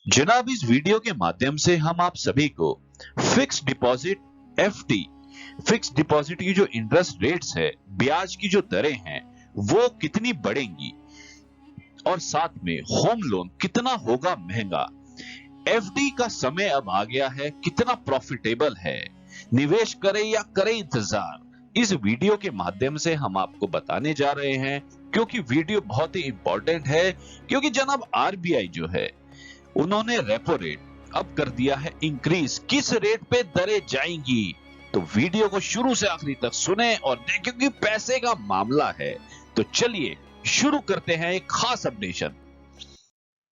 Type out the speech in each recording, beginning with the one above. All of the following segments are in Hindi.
जनाब, इस वीडियो के माध्यम से हम आप सभी को fix deposit FD, fix deposit की जो इंटरेस्ट रेट्स है, ब्याज की जो दरें हैं, वो कितनी बढ़ेंगी और साथ में होम लोन कितना होगा महंगा, एफडी का समय अब आ गया है, कितना प्रॉफिटेबल है, निवेश करें या करें इंतजार, इस वीडियो के माध्यम से हम आपको बताने जा रहे हैं। क्योंकि वीडियो बहुत ही इंपॉर्टेंट है, क्योंकि जनाब आरबीआई जो है उन्होंने रेपो रेट अब कर दिया है इंक्रीज। किस रेट पे दरें जाएंगी, तो वीडियो को शुरू से आखिरी तक सुने और देखें, क्योंकि पैसे का मामला है। तो चलिए शुरू करते हैं एक खास अपडेशन।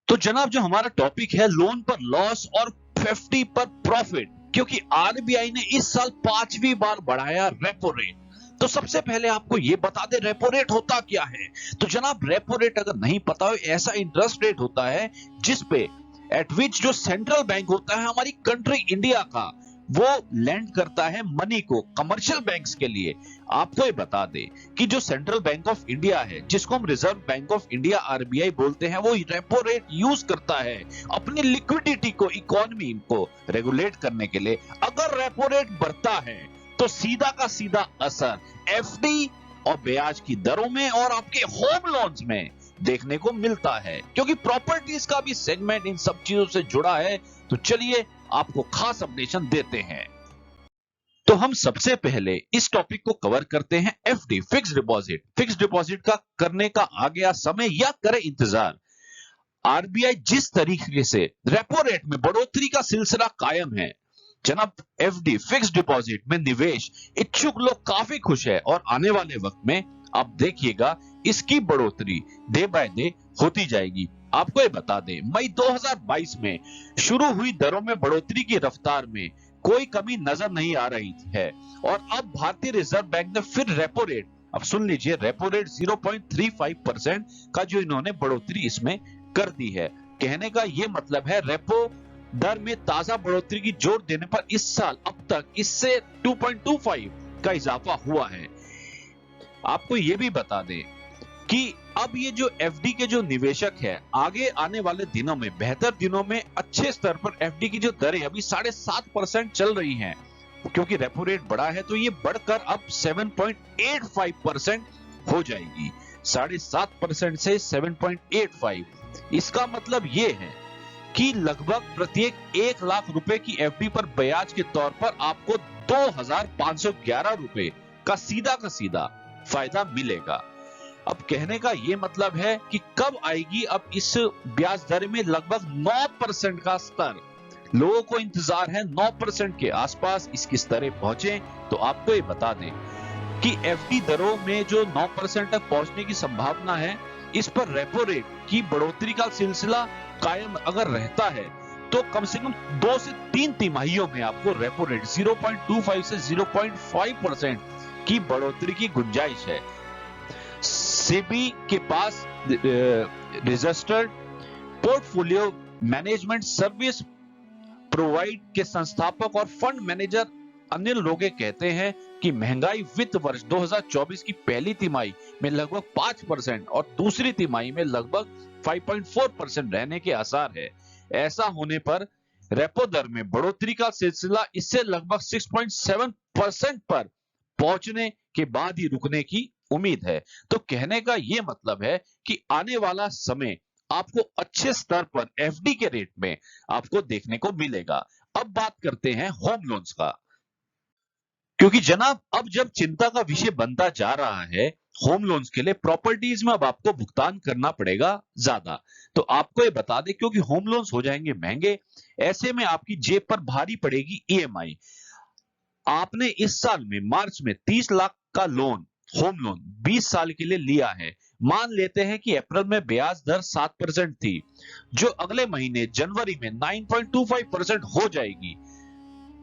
तो जनाब, जो हमारा टॉपिक है लोन पर लॉस और एफडी पर प्रॉफिट, क्योंकि आरबीआई ने इस साल 5वीं बार बढ़ाया रेपो रेट। तो सबसे पहले आपको यह बता दे रेपो रेट होता क्या है। तो जनाब, रेपो रेट अगर नहीं पता हो, ऐसा इंटरेस्ट रेट होता है जिसपे एट विच जो सेंट्रल बैंक होता है हमारी कंट्री इंडिया का, वो लेंड करता है मनी को कमर्शियल बैंक्स के लिए। आपको ये बता दे कि जो सेंट्रल बैंक ऑफ इंडिया है, जिसको हम reserve bank of India RBI बोलते हैं, वो रेपो रेट यूज करता है अपनी लिक्विडिटी को, इकोनॉमी को रेगुलेट करने के लिए। अगर रेपो रेट बढ़ता है तो सीधा का सीधा असर एफडी और ब्याज की दरों में और आपके होम लोन्स में देखने को मिलता है, क्योंकि प्रॉपर्टीज का भी सेगमेंट इन सब चीजों से जुड़ा है। तो चलिए आपको खास अपडेशन देते हैं। तो हम सबसे पहले इस टॉपिक को कवर करते हैं FD, fix deposit. Fix deposit का करने का आ गया समय या करे इंतजार। आरबीआई जिस तरीके से रेपो रेट में बढ़ोतरी का सिलसिला कायम है, जनाब एफडी फिक्स डिपॉजिट में निवेश इच्छुक लोग काफी खुश है और आने वाले वक्त में आप देखिएगा इसकी बढ़ोतरी डे बाय डे होती जाएगी। आपको ये बता दें, मई 2022 में शुरू हुई दरों में बढ़ोतरी की रफ्तार में कोई कमी नजर नहीं आ रही है और अब भारतीय रिजर्व बैंक ने फिर रेपो रेट, अब सुन लीजिए, रेपो रेट 0.35% का जो इन्होंने बढ़ोतरी इसमें कर दी है। कहने का ये मतलब है रेपो दर में ताजा बढ़ोतरी की जोर देने पर इस साल अब तक इससे 2.25 का इजाफा हुआ है। आपको यह भी बता दें कि अब ये जो एफडी के जो निवेशक है, आगे आने वाले दिनों में, बेहतर दिनों में अच्छे स्तर पर एफडी की जो दरें अभी 7.5% चल रही हैं, क्योंकि रेपो रेट बढ़ा है, तो ये बढ़कर अब 7.85% हो जाएगी। 7.5% से 7.85। इसका मतलब ये है कि लगभग प्रत्येक 1 लाख रुपए की एफडी पर ब्याज के तौर पर आपको 2,511 रुपए का सीधा फायदा मिलेगा। अब कहने का यह मतलब है कि कब आएगी अब इस ब्याज दर में लगभग 9% का स्तर। लोगों को इंतजार है 9% के आसपास इसकी स्तरें पहुंचे। तो आपको ये बता दें कि एफडी दरों में जो 9% तक पहुंचने की संभावना है, इस पर रेपो रेट की बढ़ोतरी का सिलसिला कायम अगर रहता है तो कम से कम 2 से 3 तिमाहियों में आपको रेपो रेट 0.25 से 0.5% की बढ़ोतरी की गुंजाइश है। सेबी के पास registered portfolio management service provide के संस्थापक और फंड मैनेजर अनिल रोगे कहते हैं कि महंगाई वित्त वर्ष 2024 की पहली तिमाही में लगभग 5% और दूसरी तिमाही में लगभग 5.4% रहने के आसार है। ऐसा होने पर रेपो दर में बढ़ोतरी का सिलसिला इससे लगभग 6.7% पर पहुंचने के बाद ही रुकने की उम्मीद है। तो कहने का यह मतलब है कि आने वाला समय आपको अच्छे स्तर पर एफडी के रेट में आपको देखने को मिलेगा। अब बात करते हैं होम लोन्स का, क्योंकि जनाब अब जब चिंता का विषय बनता जा रहा है होम लोन्स के लिए, प्रॉपर्टीज में अब आपको भुगतान करना पड़ेगा ज्यादा। तो आपको ये बता दें, क्योंकि होम लोन्स हो जाएंगे महंगे, ऐसे में आपकी जेब पर भारी पड़ेगी ईएमआई। आपने इस साल में मार्च में 30 लाख का लोन, होम लोन 20 साल के लिए लिया है। मान लेते हैं कि अप्रैल में ब्याज दर 7% थी, जो अगले महीने जनवरी में 9.25% हो जाएगी।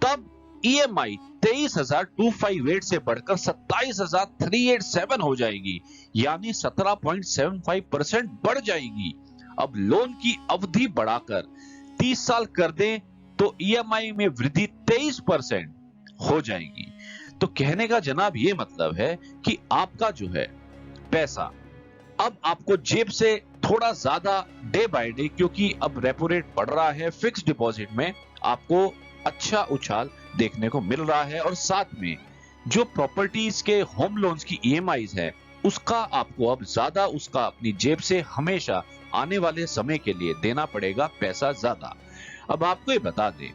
तब ईएमआई 23,258 से बढ़कर 27,387 हो जाएगी, यानी 17.75% बढ़ जाएगी। अब लोन की अवधि बढ़ाकर 30 साल कर दें तो ईएमआई में वृद्धि 23% हो जाएगी। तो कहने का जनाब ये मतलब है कि आपका जो है पैसा अब आपको जेब से थोड़ा ज्यादा डे बाय डे, क्योंकि अब रेपो रेट बढ़ रहा है, फिक्स डिपॉजिट में आपको अच्छा उछाल देखने को मिल रहा है। और साथ में जो प्रॉपर्टीज के होम लोन्स की ईएमआईज है, उसका आपको अब ज्यादा उसका अपनी जेब से हमेशा आने वाले समय के लिए देना पड़ेगा पैसा ज्यादा। अब आपको ये बता दें,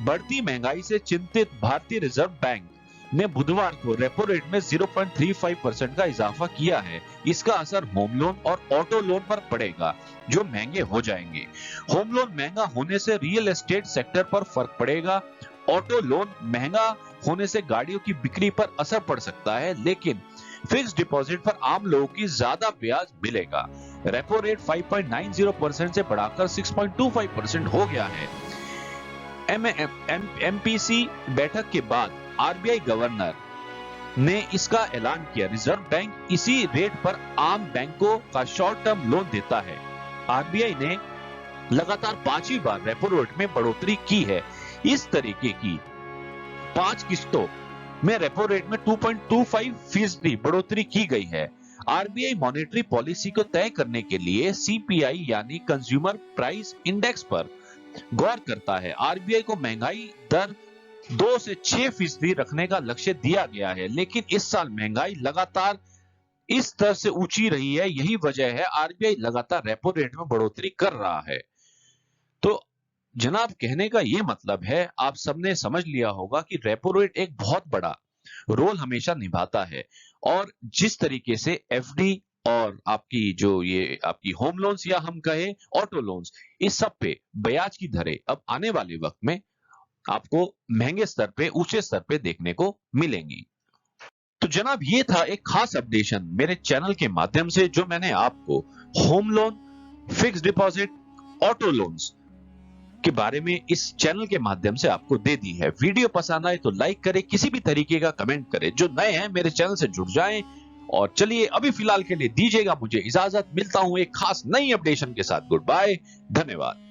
बढ़ती महंगाई से चिंतित भारतीय रिजर्व बैंक ने बुधवार को रेपो रेट में 0.35% का इजाफा किया है। इसका असर होम लोन और ऑटो लोन पर पड़ेगा, जो महंगे हो जाएंगे। होम लोन महंगा होने से रियल एस्टेट सेक्टर पर फर्क पड़ेगा। ऑटो लोन महंगा होने से गाड़ियों की बिक्री पर असर पड़ सकता है, लेकिन फिक्स डिपॉजिट पर आम लोगों की ज्यादा ब्याज मिलेगा। रेपो रेट 5.90% से बढ़ाकर 6.25% हो गया है। एमपीसी बैठक के बाद आरबीआई गवर्नर ने इसका ऐलान किया। रिजर्व बैंक इसी रेट पर आम बैंकों का शॉर्ट टर्म लोन देता है। आरबीआई ने लगातार 5वीं बार रेपो रेट में बढ़ोतरी की है। इस तरीके की 5 किस्तों में रेपो रेट में 2.25% बढ़ोतरी की गई है। आरबीआई मॉनेटरी पॉलिसी को तय करने के लिए सीपीआई यानी कंज्यूमर प्राइस इंडेक्स पर गौर करता है। आरबीआई को महंगाई दर 2 से 6% रखने का लक्ष्य दिया गया है, लेकिन इस साल महंगाई लगातार इस स्तर से ऊंची रही है। यही वजह है आरबीआई लगातार रेपो रेट में बढ़ोतरी कर रहा है। तो जनाब, कहने का यह मतलब है, आप सबने समझ लिया होगा कि रेपो रेट एक बहुत बड़ा रोल हमेशा निभाता है। और जिस तरीके से एफडी और आपकी जो ये आपकी होम लोन्स या हम कहें ऑटो लोन्स, इस सब पे ब्याज की दरें अब आने वाले वक्त में आपको महंगे स्तर पे, ऊंचे स्तर पे देखने को मिलेंगी। तो जनाब, ये था एक खास अपडेशन मेरे चैनल के माध्यम से, जो मैंने आपको home loan, fix deposit, auto loans के बारे में इस चैनल के माध्यम से आपको दे दी है। वीडियो पसंद आए तो लाइक करें, किसी भी तरीके का कमेंट करें। जो नए हैं मेरे चैनल से जुड़ जाएं। और चलिए, अभी फिलहाल के लिए दीजिएगा मुझे इजाजत। मिलता हूं एक खास नई अपडेशन के साथ। गुड बाय, धन्यवाद।